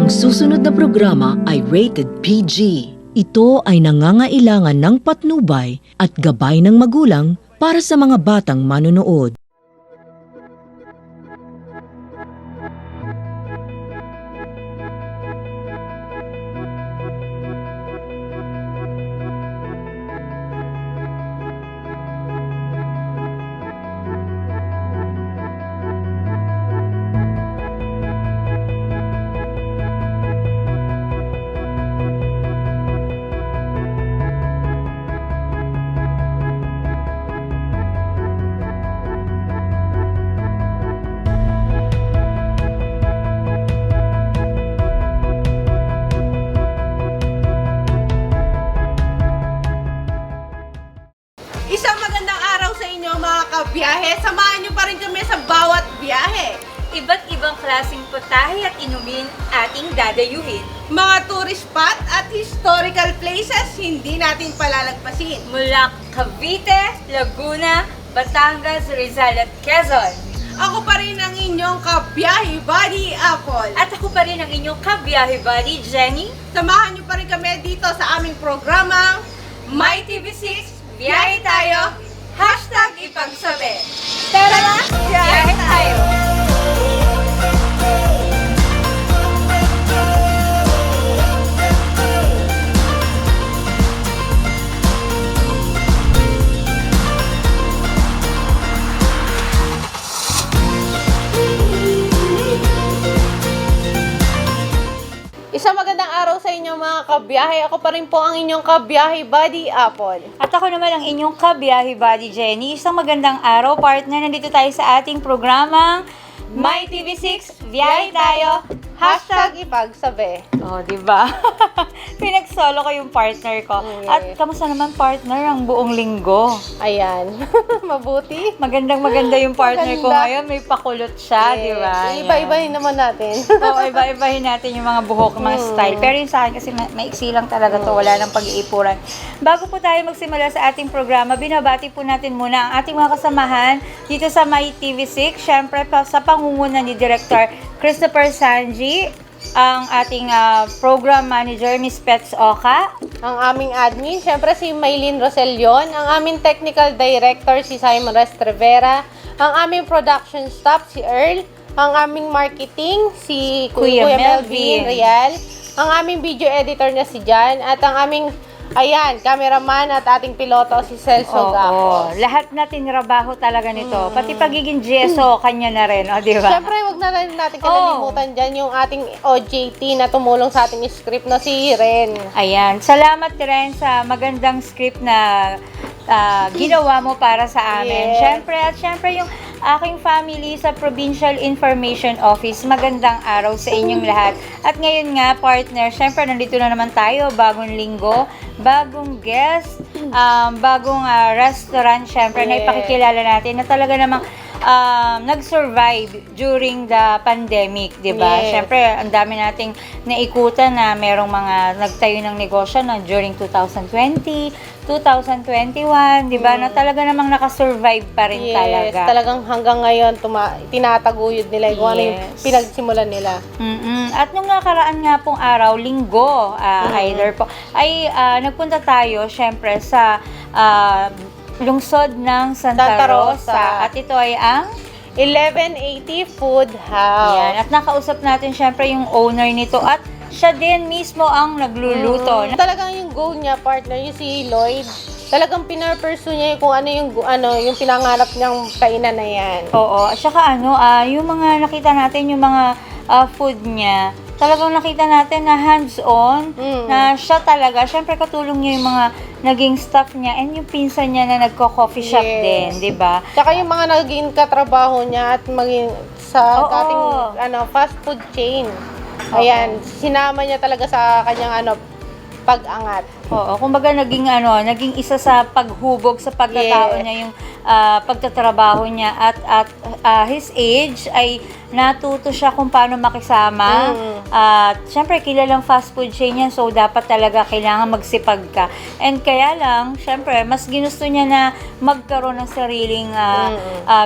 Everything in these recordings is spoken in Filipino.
Ang susunod na programa ay rated PG. Ito ay nangangailangan ng patnubay at gabay ng magulang para sa mga batang manonood. Isang magandang araw sa inyo mga kabiyahe. Samahan niyo pa rin kami sa bawat biyahe. Iba't ibang klaseng putahe at inumin ating dadayuhin. Mga tourist spot at historical places hindi natin palalagpasin. Mula Cavite, Laguna, Batangas, Rizal at Quezon. Ako pa rin ang inyong kabiyahe buddy Apple. At ako pa rin ang inyong kabiyahe buddy, Jenny. Samahan niyo pa rin kami dito sa aming programang My TV6 Biyahe tayo, #ipagsabi. Tara na, biyahe tayo! Isang magandang araw sa inyo mga kabiyahe. Ako pa rin po ang inyong kabiyahe buddy Apple. At ako naman ang inyong kabiyahe buddy, Jenny. Isang magandang araw, partner. Nandito tayo sa ating programang My TV6 Biyahe tayo, #ipagsabi. Oh, di ba? Pinag-solo ko yung partner ko. Yes. At kamusta naman partner ang buong linggo? Ayan. Mabuti. Magandang-maganda yung partner ko Maganda. ngayon. May pakulot siya, di ba? Iba-ibahin naman natin. Oo, iba-ibahin natin yung mga buhok, mga style. Pero yung sa akin kasi maiksi lang talaga to, wala nang pag-iipuran. Bago po tayo magsimula sa ating programa, binabati po natin muna ang ating mga kasamahan dito sa My TV6. Siyempre, sa pangunguna ni Director Christopher Sanji, ang ating program manager, Miss Pets Oka. Ang aming admin, syempre si Maylene Rosellon. Ang aming technical director, si Simon Restrevera. Ang aming production staff, si Earl. Ang aming marketing, si Kuya Melvin Melvin Real. Ang aming video editor na si Jan. At ang aming, cameraman at ating piloto, si Celso Oo, Gacos. lahat na tinrabaho talaga nito. Pati pagiging GSO, kanya na rin, o, di ba? Syempre, wag na rin natin kalalimutan dyan yung ating OJT na tumulong sa ating script na si Ren. Ayan. Salamat rin sa magandang script na ginawa mo para sa amin. Yes. Syempre yung aking family sa Provincial Information Office, magandang araw sa inyong lahat. At ngayon nga, partner, syempre nandito na naman tayo, bagong linggo, bagong guest, bagong restaurant, syempre, na Yes. ipakikilala natin na talaga namang nag-survive during the pandemic, di ba? Yes. Syempre, ang dami nating naikutan na merong mga nagtayo ng negosyo na during 2020, 2021, di ba? Na talaga namang nakasurvive pa rin talaga. Talagang hanggang ngayon tinataguyod nila kung ano yung Yes. pinagsimulan nila. At nung nakaraan nga pong araw, linggo, either po, ay nagpunta tayo, syempre, sa lungsod ng Santa Santa Rosa. Rosa. At ito ay ang 1180 Food House. Yan. At nakausap natin syempre yung owner nito at siya din mismo ang nagluluto. Talagang yung goal niya, partner, yung si Lloyd, talagang pinarpursue niya kung yung pinangarap niyang kainan na yan. Oo. At saka yung mga nakita natin, yung mga food niya, talagang nakita natin na hands-on, na siya talaga, syempre katulong niya yung mga naging staff niya and yung pinsan niya na nagko-coffee shop Yes. din, di ba? Tsaka yung mga naging katrabaho niya at maging sa Oo. dating fast food chain. Ayan, sinama niya talaga sa kanyang pag-angat. Oo, kumbaga naging isa sa paghubog sa pagkatao Yes. niya yung pagtatrabaho niya at his age ay natuto siya kung paano makisama. At syempre, kilalang fast food chain yan, so dapat talaga kailangan magsipag ka. And kaya lang, syempre, mas ginusto niya na magkaroon ng sariling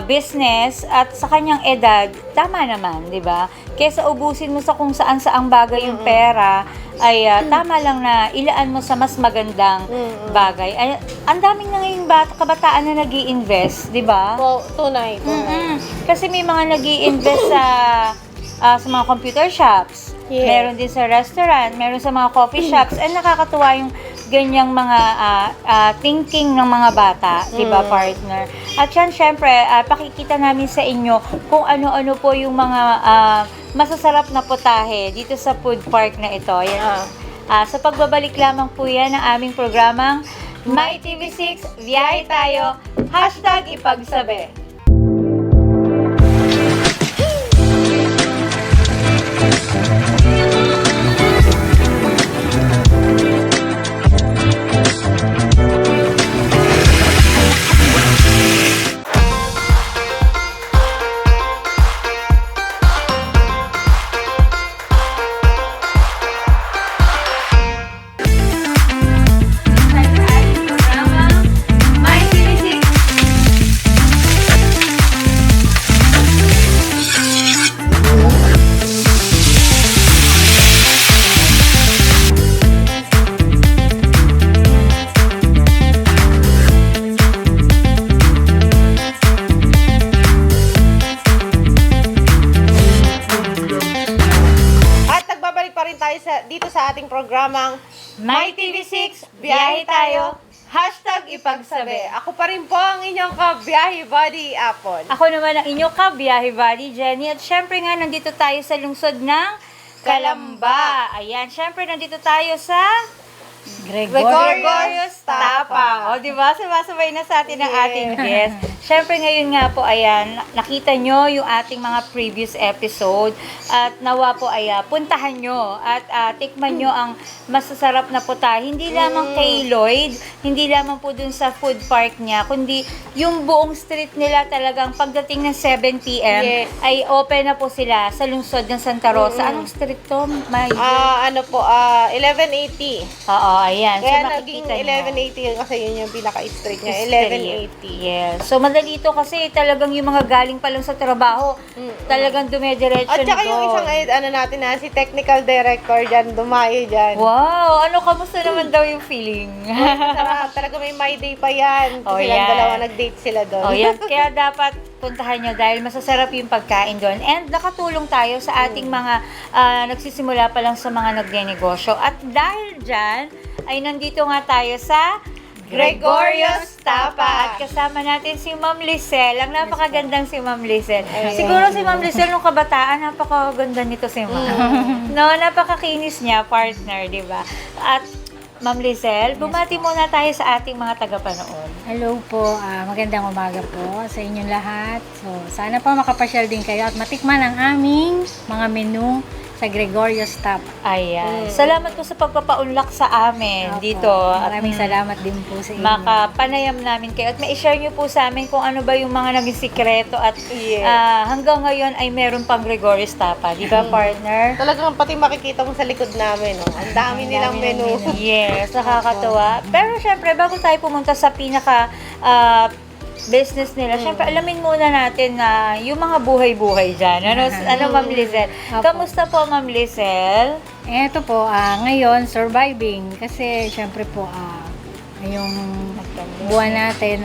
business at sa kanyang edad, tama naman, di ba? Kesa ubusin mo sa kung saan-saang bagay yung pera, ay tama lang na ilaan mo sa mas magandang bagay. Ay, ang daming na ngayong kabataan na nag-i-invest, di ba? Tunay. Kasi may mga nag-i-invest sa mga computer shops. Yes. Meron din sa restaurant, meron sa mga coffee shops. And nakakatuwa yung ganyang mga thinking ng mga bata, di ba, partner? At yan, syempre, pakikita namin sa inyo kung ano-ano po yung mga masasarap na putahe dito sa food park na ito. Yan. Sa pagbabalik lamang po yan ng aming programang My TV6, biyahe tayo, #ipagsabi. Dito sa ating programang My TV6, biyahe tayo, #ipagsabi. Ako pa rin po ang inyong kabiyahe buddy, Apon. Ako naman ang inyong kabiyahe buddy, Jenny. At syempre nga, nandito tayo sa lungsod ng Calamba. Ayan, syempre nandito tayo sa Gregorio's Tapa. O, di ba? Sabay na sa atin ang ating guest. Syempre ngayon nga po, ayan, nakita nyo yung ating mga previous episode at nawa po ay puntahan nyo at tikman nyo ang masasarap na putahe. Hindi lamang kay Lloyd, hindi lamang po dun sa food park niya, kundi yung buong street nila talagang pagdating ng 7 p.m. Yes. ay open na po sila sa lungsod ng Santa Rosa. Anong street to? 1180. Oo, ayan. Kaya So, naging makikita nyo. 1180 kasi yun yung pinaka-street niya. Street. 1180. Yes. So, madali ito kasi talagang yung mga galing pa lang sa trabaho, talagang dumediretso At saka yung isang natin si technical director dyan, dumayo dyan. Wow! Ano, kamusta naman daw yung feeling? Sarap. Talaga may My Day pa yan. Oh, Silang yan. dalawa nag-date sila doon. Oh, yan. Kaya dapat puntahan nyo dahil masasarap yung pagkain doon. And nakatulong tayo sa ating mga nagsisimula pa lang sa mga nagnenegosyo. At dahil dyan, ay nandito nga tayo sa Gregorio's Tapa. At kasama natin si Ma'am Lizelle. Ang napakagandang si Ma'am Lizelle. Siguro si Ma'am Lizelle nung kabataan, napakaganda nito si Ma'am. No, napakakinis niya, partner, di ba? At Ma'am Lizelle, bumati muna tayo sa ating mga tagapanood. Hello po, magandang umaga po sa inyong lahat. So, sana po makapasyal din kayo at matikman ang aming mga menu sa Gregorio's Tapa. Ayan. Salamat po sa pagpapaunlak sa amin Opo, dito. Maraming salamat din po sa inyo. Makapanayam namin kayo. At ma-share nyo po sa amin kung ano ba yung mga naging sikreto. At Yes. hanggang ngayon ay meron pang Gregorio's Tapa. Di ba, partner? Talagang pati makikita mo sa likod namin. No? Ang dami nilang menu. Yes, nakakatuwa. Pero syempre, bago tayo pumunta sa pinaka business nila, syempre alamin muna natin na yung mga buhay-buhay dyan. Ano Ma'am Lizelle? Opo. Kamusta po, Ma'am Lizelle? Eto po, ngayon, surviving. Kasi, syempre po, yung buwan natin,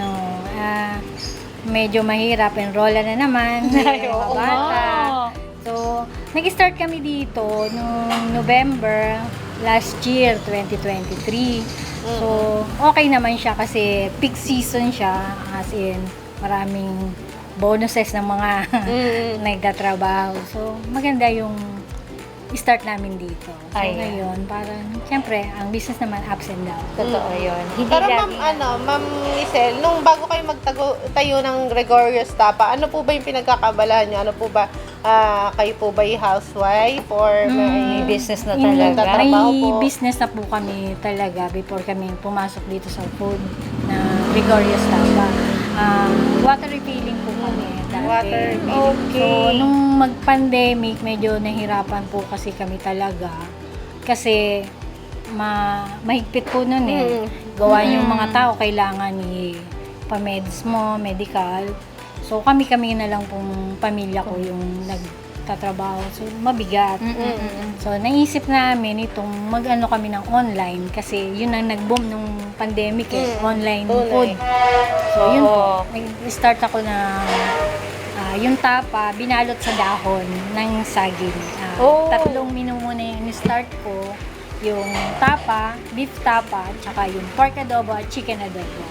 medyo mahirap. Enrolla na naman. Yung mga bata. So, nag-start kami dito noong November last year, 2023. So, okay naman siya kasi peak season siya. As in, maraming bonuses ng mga nagtatrabaho. So, maganda yung start namin dito. So, Ayan. ngayon, parang, siyempre, ang business naman ups and downs. Totoo yun. Hindi Pero lagi. Ma'am Lizelle, nung bago kayo tayo ng Gregorio's Tapa, ano po ba yung pinagkakabalahan niyo? Ano po ba, kayo po ba yung housewife or May may business na Hindi, talaga. Nagtatrabaho may po. business na po kami talaga before kami pumasok dito sa food na Gregorio's Tapa. water refilling po kami dati. Water Okay. So, nung mag-pandemic, medyo nahirapan po kasi kami talaga. Kasi, mahigpit po nun eh. Gawa yung mga tao, kailangan pa-meds mo, medical. So, kami na lang pong pamilya ko yung nagtatrabaho. So, mabigat. So, naisip namin itong mag-ano kami ng online kasi yun ang nag-boom nung pandemic eh, online Tunay. food. So, yun po. Nag-start ako na yung tapa, binalot sa dahon ng saging. 3 menu muna yung start ko. Yung tapa, beef tapa, tsaka yung pork adobo at chicken adobo.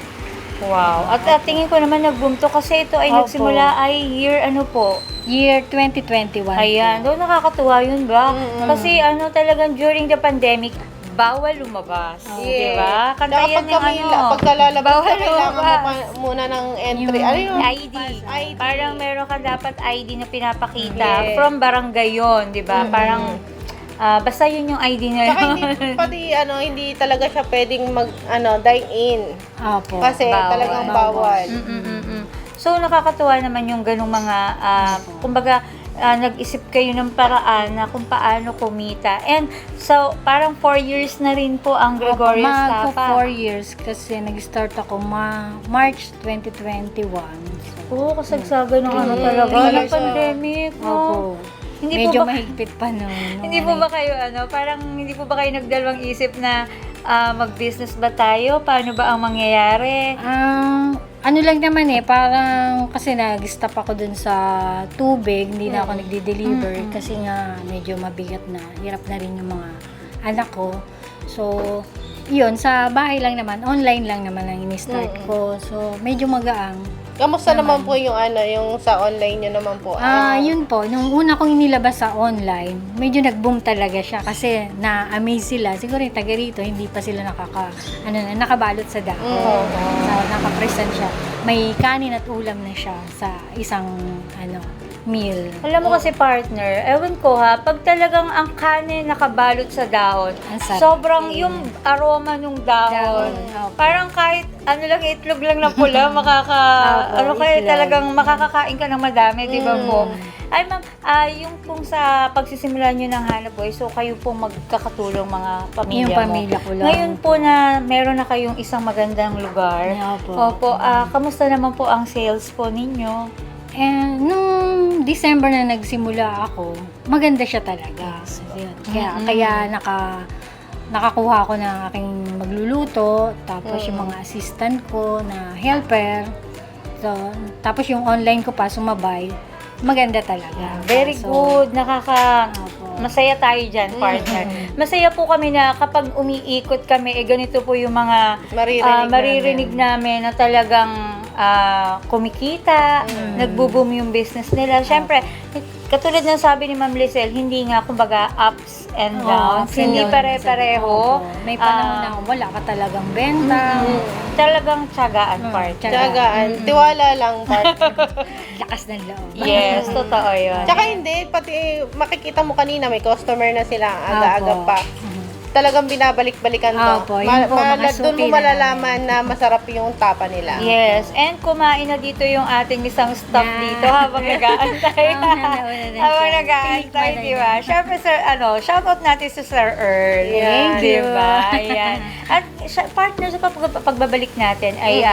Wow. At tingin ko naman nag-boom to kasi ito ay Opo. nagsimula ay year ano po? Year 2021. Ayan, doon nakakatuwa yun ba? Kasi talagang during the pandemic, bawal lumabas. Di ba? Kantayan Kapag yung ano. pagkalalabas bawal ka, kailangan mo lumabas. muna ng entry. Yung Ano yun? ID. ID. Parang meron ka dapat ID na pinapakita from barangay yun, di ba? Parang basta yun yung ID na Tsaka yun. hindi talaga siya pwedeng dine in. Opo. Kasi Bawal. talagang bawal. So, nakakatuwa naman yung ganung mga, kumbaga, nag-isip kayo ng paraan na kung paano kumita. And so, parang 4 years na rin po ang Gregorius Tapa. 4 years kasi nag-start ako March 2021. Oo, kasagsagan ng ano talaga. Wala Walang siya. pandemic, no? Opo. Hindi Medyo po ba, mahigpit pa noon. hindi po ba kayo, parang hindi po ba kayo nagdalawang isip na mag-business ba tayo? Paano ba ang mangyayari? Ano lang naman parang kasi nag-stop ako dun sa tubig, hindi na ako nagde-deliver kasi nga medyo mabigat na, hirap na rin yung mga anak ko. So, yun, sa bahay lang naman, online lang naman ang ini-start ko. So, medyo magaang. Kamusta naman po yung yung sa online nyo naman po? Yun po, nung una kong inilabas sa online, medyo nag-boom talaga siya kasi na-amaze sila. Siguro yung taga rito, hindi pa sila nakabalot sa dahon. So, nakapresent siya. May kanin at ulam na siya sa isang meal. Alam mo kasi partner, ewan ko ha, pag talagang ang kanin nakabalot sa dahon, Ang sarap. sobrang yung aroma nung dahon. Dahon, opo. Parang kahit lang, itlog lang na pula, Opo, kaya itlog. talagang makakakain ka ng madami, di ba po? Ay ma'am, yung kung sa pagsisimula nyo ng hanap buhay, so kayo po magkakatulong mga pamilya Yung mo. pamilya ko lang. Ngayon po na meron na kayong isang magandang lugar. Opo. Opo, kamusta naman po ang sales po ninyo? Nung December na nagsimula ako, maganda siya talaga. So, yun. Kaya nakakuha ako ng aking magluluto, tapos yung mga assistant ko na helper. So, tapos yung online ko pa sumabay, maganda talaga. Very So, good. Opo. Masaya tayo dyan, partner. Masaya po kami na kapag umiikot kami, ganito po yung mga maririnig namin na talagang kumikita, nagbo-boom yung business nila. Siyempre, katulad ng sabi ni Ma'am Lizelle, hindi nga kumbaga ups and downs. ups and Hindi downs. pare-pareho. Opo. May panahon na wala ka talagang benta. Talagang tsagaan, partner. Tiyagaan. Tiwala lang, partner. Lakas ng loob. Yes, totoo yun. Tsaka hindi, pati makikita mo kanina, may customer na sila aga-aga Opo. pa. Talagang binabalik-balikan mo. Opo, yun po, mga Doon mo suki na malalaman na masarap yung tapa nila. Yes, and kumain na dito yung ating isang staff Yeah. dito habang nag-aantay. Habang nag-aantay, di ba? Siyempre, sir, shoutout natin si Sir Earl. Thank Di you. ba? Ayan. At partner sa pagbabalik natin ay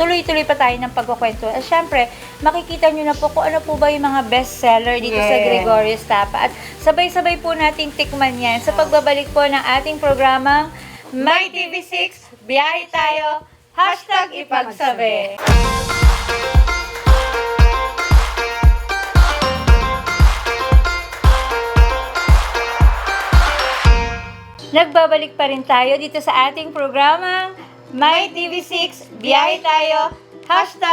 tuloy-tuloy pa tayo ng pagkukwento. At syempre, makikita nyo na po kung ano po ba yung mga bestseller dito sa Gregorius Tapa. At sabay-sabay po natin tikman yan sa pagbabalik po ng ating programang My TV6, biyahe tayo, #ipagsabi. Nagbabalik pa rin tayo dito sa ating programang My TV6, biyahe tayo,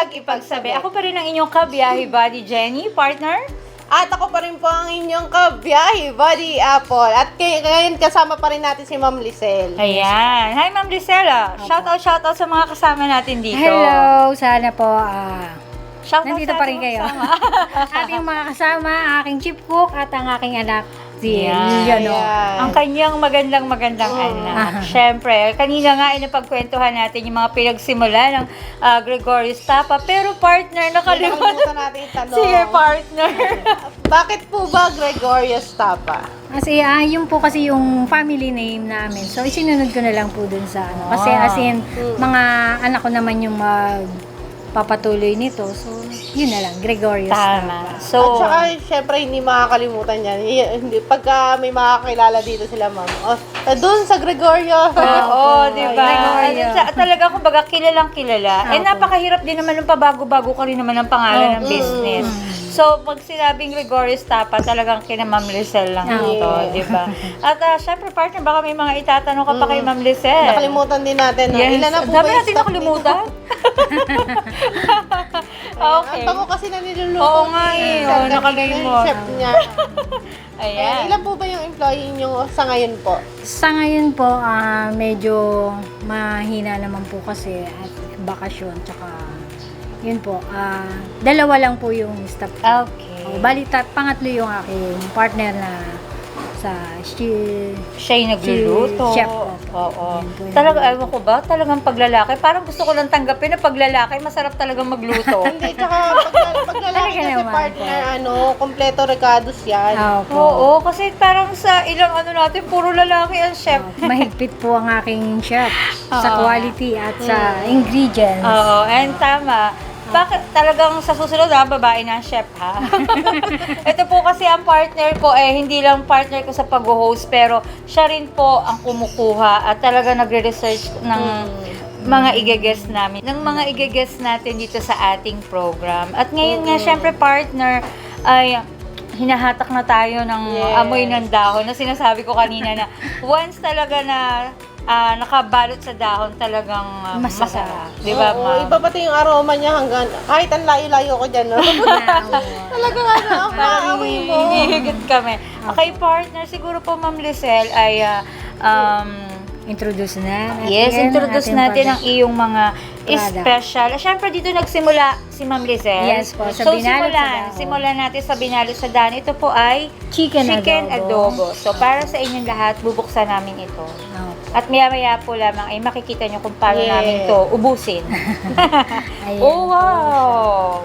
#ipagsabi. Ako pa rin ang inyong kabiyahe buddy Jenny, partner. At ako pa rin po ang inyong kabiyahe, Buddy Apple. At ngayon kasama pa rin natin si Ma'am Lizelle. Ayan. Hi, Ma'am Lisela. Shoutout sa mga kasama natin dito. Hello! Sana po, Shoutout nandito sa pa rin ating kayo. kasama. ating mga kasama, aking chief cook at ang aking anak. Si Yan. Lilian, oh. Ang kanyang magandang anak. Siyempre, kanina nga ay napagkwentuhan natin yung mga pinagsimula ng Gregorius Tapa. Pero partner, nakalimutan Nakalimutan natin itanong. Sige, partner. Bakit po ba Gregorius Tapa? Kasi yung po kasi yung family name namin. So isinunod ko na lang po dun sa ano. Kasi as in, mga anak ko naman yung magpapatuloy nito. So yun na lang, Gregorius. Tama. At So, saka, syempre, hindi makakalimutan yan. Hindi, pagka may makakilala dito sila, ma'am. Doon sa Gregorio. oo, di ba? Gregorio. Talaga, kumbaga, kilalang kilala. Eh, napakahirap din naman ng pabago-bago ka rin naman ng pangalan ng business. So, pag sinabing Gregorius Tapa, talagang kina Ma'am Lizelle lang ito, di ba? At syempre, partner, baka may mga itatanong ka pa kay Ma'am Lizelle. Nakalimutan din natin. No? Yes. Ilan na po Dami ba yung natin stock nakalimutan. Okay. Ang bango kasi na niluluto. Oo nga eh. Sir, Oo, kanina nakalimot. yung chef niya. Ayan. Ilan po ba yung employee niyo sa ngayon po? Sa ngayon po, medyo mahina naman po kasi at bakasyon. Tsaka, yun po, dalawa lang po yung staff. Okay. Bali, pangatlo yung aking partner na sa Siya yung nagluluto. Si chef po. Oo. Yun po yung Talaga, nagluluto. ewan ko ba? Talagang paglalaki. Parang gusto ko lang tanggapin na paglalaki, masarap talagang magluto. Hindi, tsaka paglalaki Talaga kasi naman partner, kompleto recados yan. Opo. Oo, kasi parang sa ilang natin, puro lalaki ang chef. Mahigpit po ang aking chef sa quality at sa ingredients. Oo, and tama. Bakit talagang sa susunod babae na ang chef ha? Ito po kasi ang partner ko hindi lang partner ko sa pag-host pero siya rin po ang kumukuha at talaga nagre-research ng mga igagest namin, ng mga igagest natin dito sa ating program. At ngayon nga syempre partner ay hinahatak na tayo ng amoy ng dahon na sinasabi ko kanina na once talaga na nakabalot sa dahon talagang masarap. Di ba, Oo, ma'am? iba pati yung aroma niya hanggang, kahit ang layo-layo ko dyan, no? Talaga ang maamoy mo. Hinihigit kami. Okay, partner, siguro po, Ma'am Lizelle, ay Introduce na natin. yes, introduce ating natin ang product. iyong mga Product. special. Siyempre, dito nagsimula si Ma'am Lizelle. Yes po, sa binalot sa dahon. Simulan natin sa binalot sa dahon. Ito po ay Chicken adobo. adobo. So, para sa inyong lahat, bubuksan namin ito. Opo. At maya-maya po lamang ay makikita nyo kung paano Yes. namin to ubusin. Ayan. Oh, wow!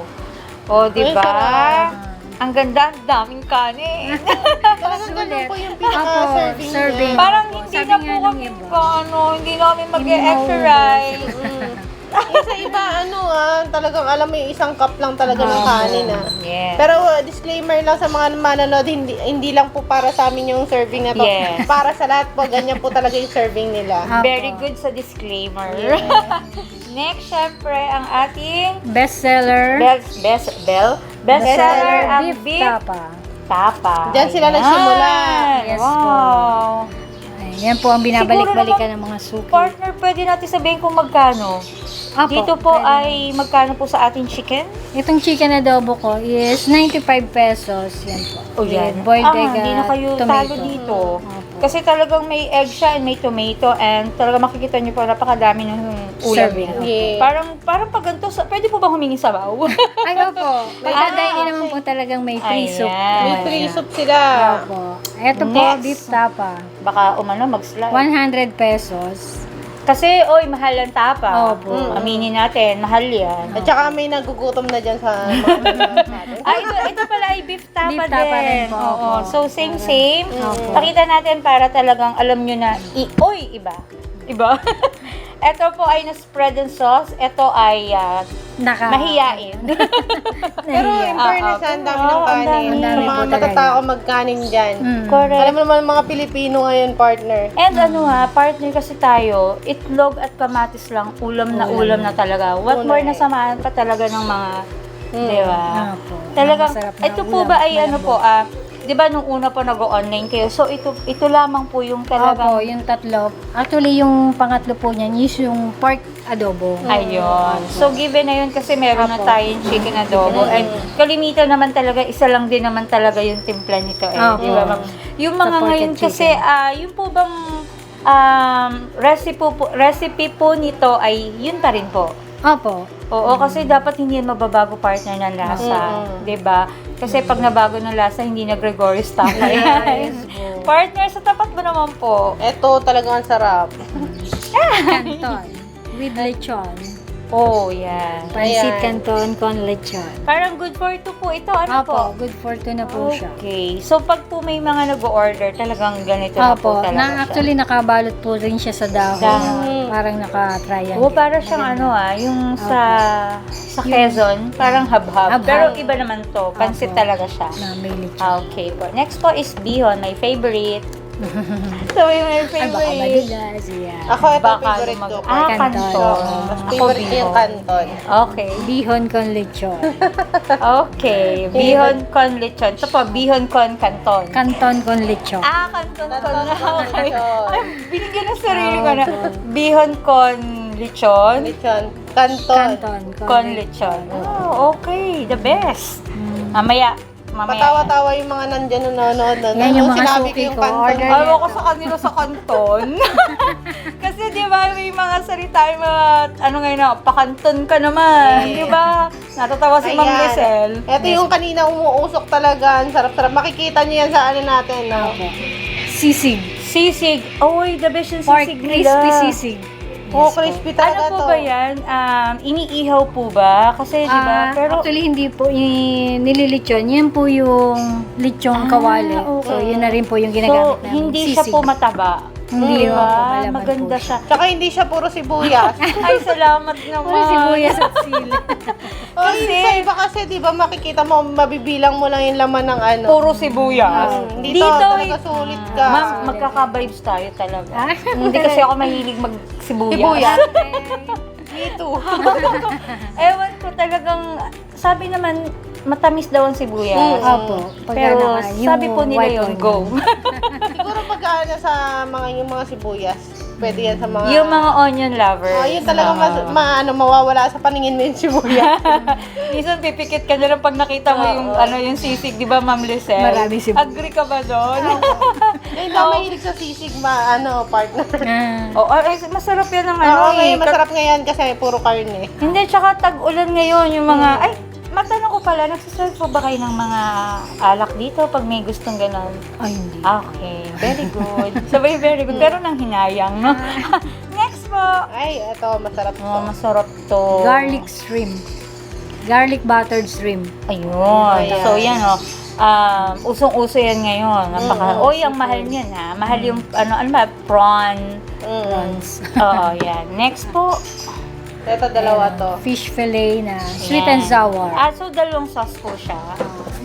O, di Uy, ba? sarap. Ang ganda, ang daming kanin. Talagang ganun po yung Opo, pinaka-serving serving. niya. Parang Opo, hindi sabi na nga po ng kami iba. hindi namin mag-extra rice. Yung sa iba, talagang alam mo yung isang cup lang talaga ng kanin, Yes. Pero disclaimer lang sa mga manonood, hindi lang po para sa amin yung serving na to. Yes. Para sa lahat po, ganyan po talaga yung serving nila. Opo. Very good sa disclaimer. Next, syempre, ang ating Bestseller. bestseller ang beef tapa. tapa. Diyan sila Ayan. nagsimula. Yes po. Wow. Ayan po ang binabalik-balikan ng mga suki. Partner, pwede natin sabihin kung magkano. Opo, Dito po pwede. ay magkano po sa ating chicken? Itong chicken adobo ko is 95 pesos. Yan po. O yan. With boiled egg Hindi na at kayo tomato. talo dito. Opo. Kasi talagang may egg siya and may tomato and talaga makikita niyo po napakadami ng ulam Serving. niya. Yeah. Parang pag ganito, pwede po bang humingi sabaw? Ay, opo. Pagka-dine naman po talagang may free soup. Ayan. May free soup sila. Opo. Ito po, Next. beef tapa. Baka mag-slide. 100 pesos. Kasi, mahal ang tapa. Opo. Aminin natin, mahal yan. At saka may nagugutom na dyan sa mga natin. Ito pala ay beef tapa Beef tapa din. rin po, Oo. opo. So, same. Opo. Pakita natin para talagang alam nyo na, iba. Iba. Ito po ay na-spread and sauce. Ito ay mahiyain. Pero in fairness, ang dami ng Oo, ang kanin. dami. Sa Ang dami mga po talaga. matatao magkanin dyan. Correct. Alam mo naman mga Pilipino ngayon, partner. And partner kasi tayo, itlog at kamatis lang, ulam na talaga. What more na samahan pa talaga ng mga, di ba? Opo. Talagang, Masarap na ito po ulam. ba ay Malambot. di ba nung una pa nag-online kayo, so ito lamang po yung Opo, talagang, yung tatlo. Actually, yung pangatlo po niyan is yung pork adobo. ayun. So, given na yun kasi meron na Opo. tayong chicken adobo. And kalimitan naman talaga, isa lang din naman talaga yung timpla nito. Opo. Di ba, ma'am? Yung mga Sa pork ngayon and kasi, yung po bang recipe po nito ay yun pa rin po. Opo. Oo, kasi dapat hindi yan mababago partner ng lasa. 'Di ba? Kasi pag nabago ng lasa, hindi na Gregory's tama yan. Partner, sa tapat mo naman po. Ito talagang sarap. Canton. With lechon. Oh, yan. Pansit Ayan. canton con lechon. Parang good for two po ito. Ano po? Opo, good for two na po siya. Okay. So, pag po may mga nag-order, talagang ganito na po Opo, talaga siya. actually nakabalot po rin siya sa dahon. Dahon. Parang naka-triangle. Oo, para siyang ano yung sa Quezon, parang hab-hab. Hab-hab. Pero iba naman to. Pansit Opo. talaga siya. Na may lechon. Okay po. Next po is bihon, my favorite. So, yung my Ay, baka favorite. madulas. Yeah. Ako, ito Baka favorite ko. Canton. Canton. Mas Ako, favorite ko yung bihon. canton. Okay. Bihon con lechon. Okay. Bihon con lechon. Ito po, bihon con canton. Canton con lechon. Canton con. Canton con Okay. lechon. Ay, binigyan ng sarili ko na. Bihon con lechon. Lechon. Canton. Canton Con lechon. Oh, okay. The best. Mamaya. Patawa-tawa yung mga nandyan nanonood. Yan yung mga Sinabi ko suki yung ko. canton. Order Ayaw ko sa kanila sa kanton. Kasi di ba may mga salita, yung mga ano ngayon na, pakanton ka naman. Yeah. Di ba? Natatawa si Ma'am Lisel. Ito yung kanina umuusok talaga. Ang sarap-sarap. Makikita niyo yan sa ano natin. No? Sisig. Sisig. Oy, the best yung Pork sisig crispy nila. sisig. Oh, crispy talaga Ano po to. ba yan? Iniihaw po ba? Kasi di ba? Pero Actually, hindi po nililechon. Yan po yung lechong kawali. okay. So, yun na rin po yung so, ginagamit namin. hindi siya Sisig. po mataba. Hindi Di po, ba? malaman Maganda po siya. Tsaka hindi siya puro sibuyas. Ay, salamat naman. Puro sibuyas at sili. Sa iba kasi, di ba, makikita mo, mabibilang mo lang yung laman ng ano. Puro sibuyas. Dito, talaga sulit ka. Ma'am, magkaka-vibes tayo talaga. Ah? Hindi kasi ako mahilig magsibuyas. Sibuyas. Me too. Ewan ko talagang, sabi naman, matamis daw ang sibuyas. Opo. Pero yung sabi po nila white yun, one. go. Siguro pag ano sa yung mga sibuyas, pwede yan sa mga... Yung mga onion lovers. Oh, yun talaga mawawala sa paningin mo yung sibuyas. Minsan pipikit ka na lang pag nakita mo yung yung sisig, di ba, Ma'am Lisel? Maraming sibuyas. Agree ka ba doon? Hindi ako mahilig sa sisig, partner. Ah. Masarap yan ang Oo, okay, masarap ngayon kasi may puro karne. Hindi, tsaka tag-ulan ngayon yung mga, matanong ko pala, nagsaserve po ba kayo ng mga alak dito pag may gustong ganon? Ay, hindi. Okay, very good. Sabay, very good. Pero nang hinayang, no? Next po. Ay, ito, masarap to. Oh, masarap to. Garlic shrimp. Garlic buttered shrimp. Ayun. Ayan. So, yan, usong-uso yan ngayon. Ang mahal niyan, ha? Mahal yung, ano ba, prawn. Prawns. Oo, yan. Next po. Ito, dalawa to. Fish fillet na sweet Yan. and sour. So, dalawang sauce po siya.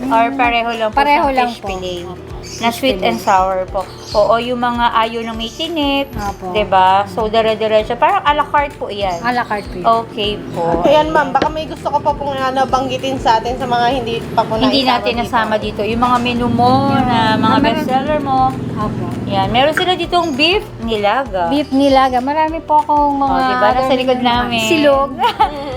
Or pareho lang po Pareho siyang lang fish po. fillet. Fish Na sweet fillet. and sour po. Oo, yung mga ayaw na may tinik. Apo. Diba? So, dire-diretso. Parang a la carte po yan. A la carte po. Okay po. Ayan, ma'am, baka may gusto ko pa pong banggitin sa atin sa mga hindi pa po Hindi natin nasama dito. Yung mga menu mo, na mga bestseller mo. Opo. Yan. Meron sila ditong beef nilaga. Beef nilaga. Marami po akong mga... Oh, diba? Nasa likod namin. Silog.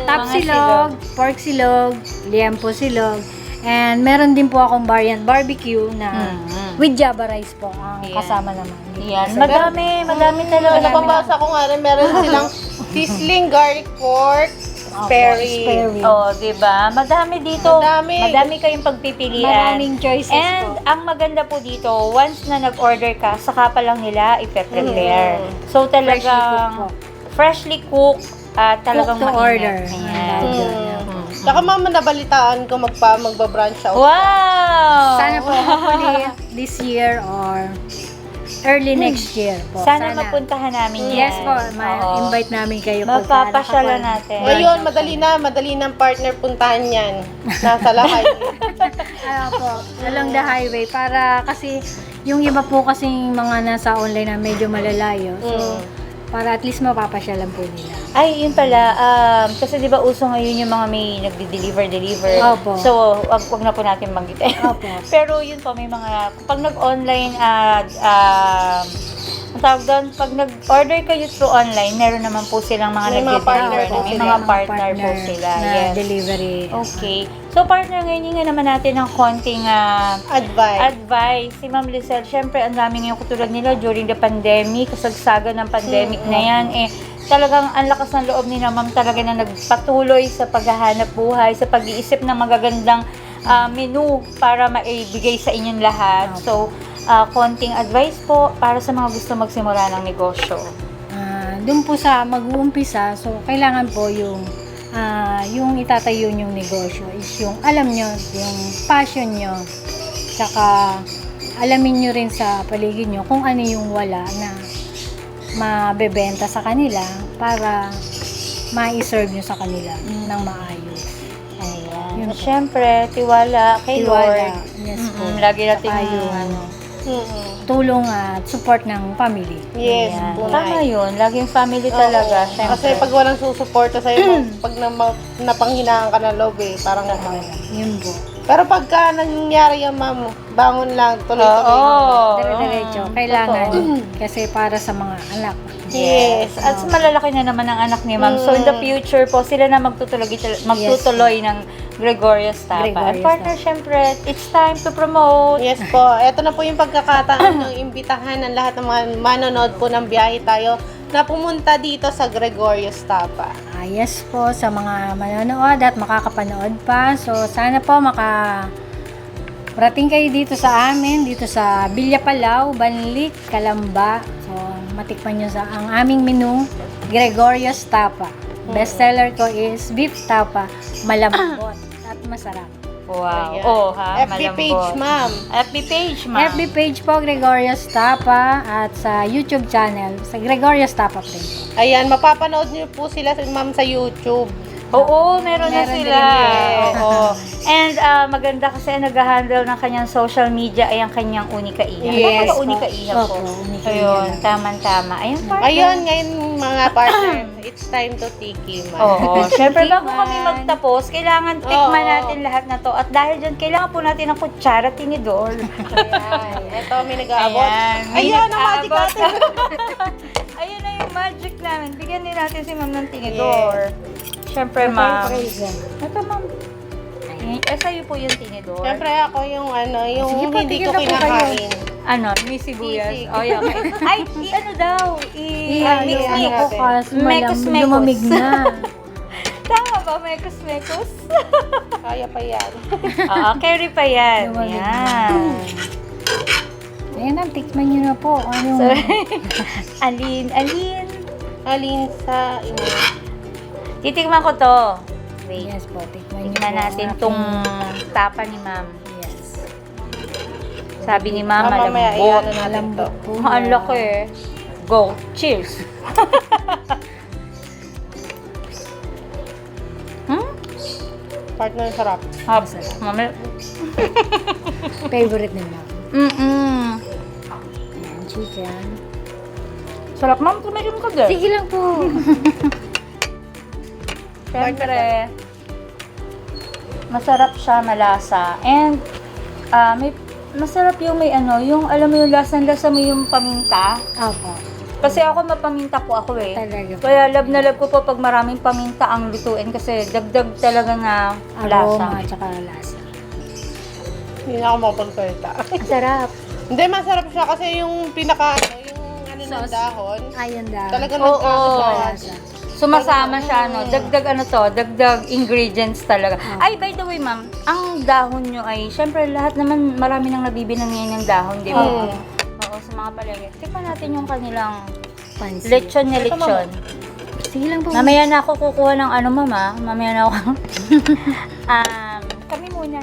Top Mga silog. Pork silog. Liempo silog. And meron din po akong variant barbecue na with java rice po ang Yan. kasama naman. Yan. Madami talaga. Napabasa ko nga rin, meron silang sizzling garlic pork, Sperry. Sperry. Oh, 'di ba? Madami dito. Madami. Kayong pagpipilian. Maraming choices And po. ang maganda po dito, once na nag-order ka, saka pa lang nila i-prepare. So talagang freshly cooked at talagang Cook to order. Ayan. Saka mama, nabalitaan ko magbabranch out. Wow! Sana po hopefully this year or early next year po. Sana mapuntahan namin yan. Yes po, ma-invite namin kayo po. Magpapasyalan natin. Ngayon, madali na partner puntahan yan. Nasa lahay. Po, along the highway para kasi yung iba po kasing mga nasa online na medyo malalayo. So, para at least mapapasyalan po nila. Ay, yun pala. Kasi di ba uso ngayon yung mga may nagde-deliver. Opo. So, wag na po natin banggitin. Opo. Pero yun po, may mga, pag nag-online, ang tawag doon, pag nag-order kayo through online, meron naman po silang mga May mga partner nagde-deliver. po May sila. mga partner po sila. na Yes. delivery. Okay. So, partner, ngayon nga naman natin ng konting advice. Si Ma'am Lisel, syempre, ang dami ngayon katulad nila during the pandemic, kasagsagan ng pandemic na yan, talagang ang lakas ng loob ni na ma'am talaga na nagpatuloy sa paghahanap buhay, sa pag-iisip ng magagandang menu para maibigay sa inyong lahat. So, konting advice po para sa mga gusto magsimula ng negosyo. Doon po sa mag-uumpisa, so kailangan po yung itatayo yung negosyo is yung alam nyo, yung passion nyo, tsaka alamin nyo rin sa paligid nyo kung ano yung wala na mabebenta sa kanila para ma-serve nyo sa kanila ng maayos. Ayan. Yun po. Siyempre, tiwala kay Lord. Yes po. Lagi natin Saka yung tulong at support ng family. Yes, Ayan. po, Tama Nay. yun. Laging family talaga. Oo. Siyempre. Kasi pag walang susuporta sa'yo, pag napanghinaan ka ng loob parang Yun po. Pero pagka nangyari yan, ma'am, bangon lang, tuloy-tuloy. Oo. Dire-diretso. Kailangan. Totoo. Kasi para sa mga anak. Yes. At malalaki na naman ang anak ni ma'am. So in the future po, sila na magtutuloy ng Gregorius Tapa. Gregorius And partner, Tapa. syempre, it's time to promote. Yes po. Ito na po yung pagkakataon ng imbitahan ng lahat ng mga manonood po ng biyahe tayo na pumunta dito sa Gregorius Tapa. Yes po, sa mga manonood at makakapanood pa. So, sana po rating kayo dito sa amin, dito sa Villa Palau, Banlik, Calamba. So, matikman nyo ang aming menu, Gregorius Tapa. Bestseller ko is beef tapa, malambot at masarap. Wow. Ayan. Oh, ha? FB page, ma'am. FB page, ma'am. FB page po, Gregorius Tapa, at sa YouTube channel, sa Gregorius Tapa po. Ayan, mapapanood niyo po sila, ma'am, sa YouTube. Oo, meron na Meron sila. din, yes. Oo. And maganda kasi nag-handle ng kanyang social media ay ang kanyang Unika Iha. Yes, Ano ba Unika Iha po? Opo, Unika Ayun, Iha. tama-tama. Ayun, partner. Ayun, ngayon mga partner, it's time to tiki, ma'am. Oo. Siyempre, bago Tikman. kami magtapos, kailangan tikman Oo. natin lahat na to. At dahil dyan, kailangan po natin ng kutsara tinidor. Ayan. Ito, may nag-aabot. Ayan, may Ayan, ang magic nag-aabot. natin. Ayun na yung magic namin. Bigyan din natin si ma'am ng tinidor. Siyempre, ma'am. Ito, ma'am. Sa'yo po yung tinidor. Siyempre ako yung Sige po, hindi tigil ko na po kinakain. Ano, may sibuyas. Sisig. Oh, yeah. Ay, ano daw? mix. Ako kasi Mekos, mekos. lumamig na. Tama ba? Mekos-mekos? Kaya pa yan. Oo, carry pa yan. Lumamig Yan. Ayan na, tikman nyo na po. Ano? Alin. Alin sa inyo. Titikman ko to. Wait. Yes po, tikman nyo Tignan po natin ang tong aking- tapa ni ma'am. Yes. Sabi ni ma'am, Mamaya, malambot. iyan natin to. Malambot po. Ang laki eh. Go. Cheers. Partner, sarap. Hap. Mami. Favorite nila. Ayan, chicken. Sarap, ma'am. Tumirim ka din. Sige lang po. Siyempre, masarap siya, malasa. And, masarap yung may yung alam mo yung lasang-lasa mo yung paminta. Opo. Kasi ako mapaminta po ako eh. Talaga po. Kaya love na love ko po pag maraming paminta ang lutuin kasi dagdag talaga na Aroma lasa. at saka lasa. Hindi na ako makapagsalita. Sarap. Hindi, masarap siya kasi yung pinaka, yung ng Sauce. dahon. Ayun daw. Talaga Oo. nagkakasya. Sumasama siya, dagdag ingredients talaga. Ay, by the way, ma'am, ang dahon nyo ay, syempre, lahat naman, marami nang nabibilang ngayon ng dahon, di ba? Mm. Oo, sa mga palengke. Tikman natin yung kanilang Pansit. lechon na lechon. Sige lang po. Mamaya na ako kukuha ng mama. Mamaya na ako. Kami muna.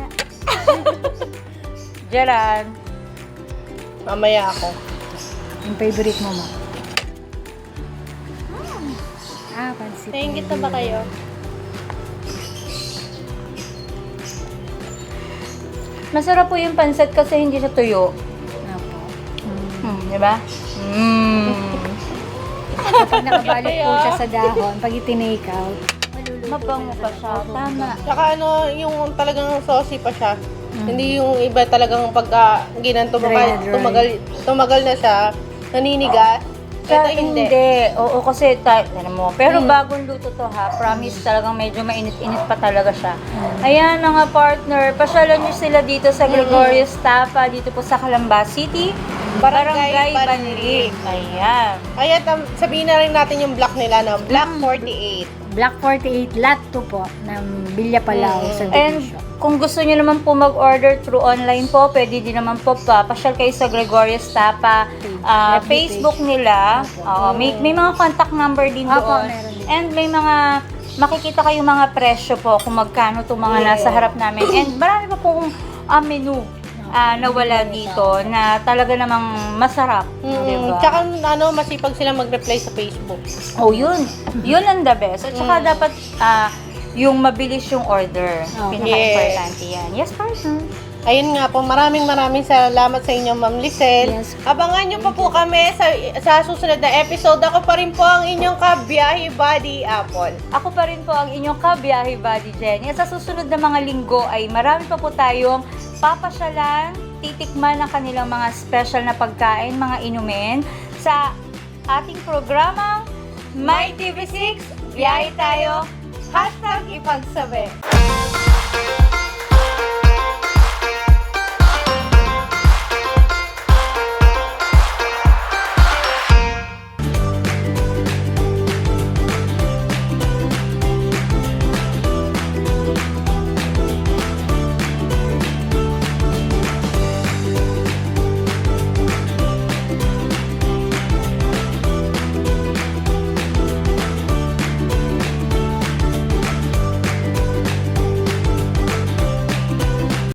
Jaran. Mamaya ako. Yung favorite mo, ma. Pansit. Nainggit na ba kayo? Masarap po yung pansit kasi hindi siya tuyo. Opo. Di ba? Kapag nakabalot po siya sa dahon, pag itinake out, Mabango pa siya. Tama. Saka yung talagang saucy pa siya. Hindi yung iba talagang pagka Dry. tumagal na siya, naninigas. Ito hindi. Oo, kasi alam mo. Pero bagong luto to ha. Promise talagang medyo mainit-init pa talaga siya. Ayan mga partner. Pasyalan nyo sila dito sa Gregorius Tapa. Dito po sa Calamba City. Barangay Banli. Ayan. Kaya sabihin na rin natin yung block nila, no? Block 48. Block 48, lot 2 po, ng Villa Palau And subdivision. kung gusto nyo naman po mag-order through online po, pwede din naman po pasyal kayo sa Gregorius Tapa FB Facebook page. nila. Oo, may mga contact number din Opo, doon. meron din. And may mga makikita kayong mga presyo po kung magkano itong mga nasa harap namin. And marami pa pong menu na wala dito na talaga namang masarap. Diba? Tsaka masipag sila mag-reply sa Facebook. Oh, yun. Yun ang the best. At saka dapat yung mabilis yung order. Oh. Pinaka-importante yan. Yes, partner. Ayun nga po, maraming salamat sa inyo, Ma'am Lisel. Yes. Abangan nyo pa po kami sa susunod na episode. Ako pa rin po ang inyong kabiyahe buddy, Apple. Ako pa rin po ang inyong kabiyahe buddy, Jenny. At sa susunod na mga linggo ay marami pa po tayong papasyalan, titikman ng kanilang mga special na pagkain, mga inumin sa ating programang My TV6. Biyahe tayo. #ipagsabi.